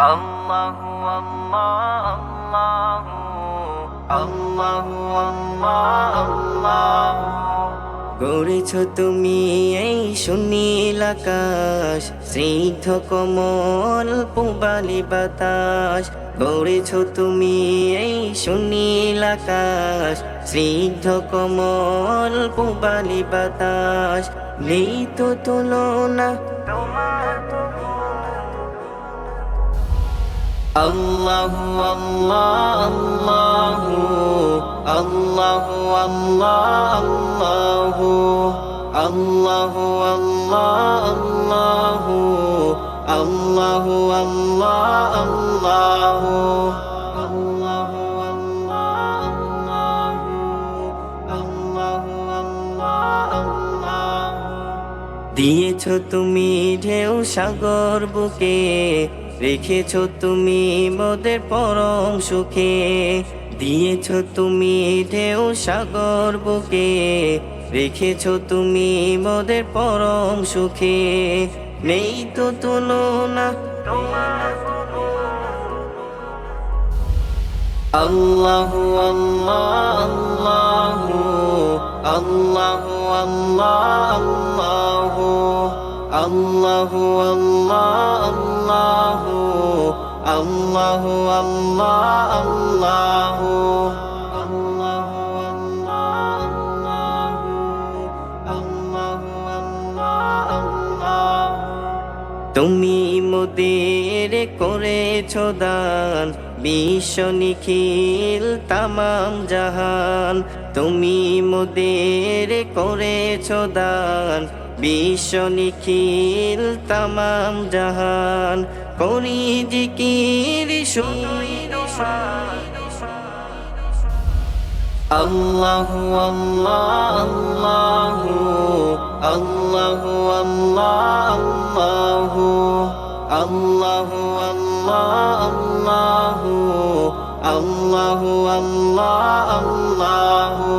আল্লাহু আল্লাহ আল্লাহু আল্লাহ আল্লাহ। গড়েছ তুমি এই সুনীল আকাশ, স্নিগ্ধ কোমল পূবালি বাতাস। গড়েছ তুমি এই সুনীল আকাশ, স্নিগ্ধ কোমল পূবালি বাতাস। নেই তো তুলনা তোমার। আল্লাহু আল্লাহ আল্লাহু আল্লাহু আল্লাহু আল্লাহু আল্লাহু আল্লাহু আল্লাহু আল্লাহু। দিয়েছ তুমি ঢেউ সাগর বুকে, রেখেছ তুমি মোদের পরম সুখে। দিয়েছ তুমি ঢেউ সাগর বুকে, রেখেছ তুমি মোদের পরম সুখে। নেই তো তুলনা তোমার। আল্লাহু আল্লাহ আল্লাহু আল্লাহু আল্লাহু আল্লাহু আল্লাহু আল্লাহু আল্লাহু। তুমি মোদের করেছ দান, বিশ্ব নিখিল তামাম জাহান। তুমি মোদের করেছ দান, বিশ্ব নিখিল তামাম জাহান। করি জিকির শুনি আল্লাহু আল্লাহু আল্লাহু আল্লাহু আল্লাহু আল্লাহু আল্লাহু আল্লাহু।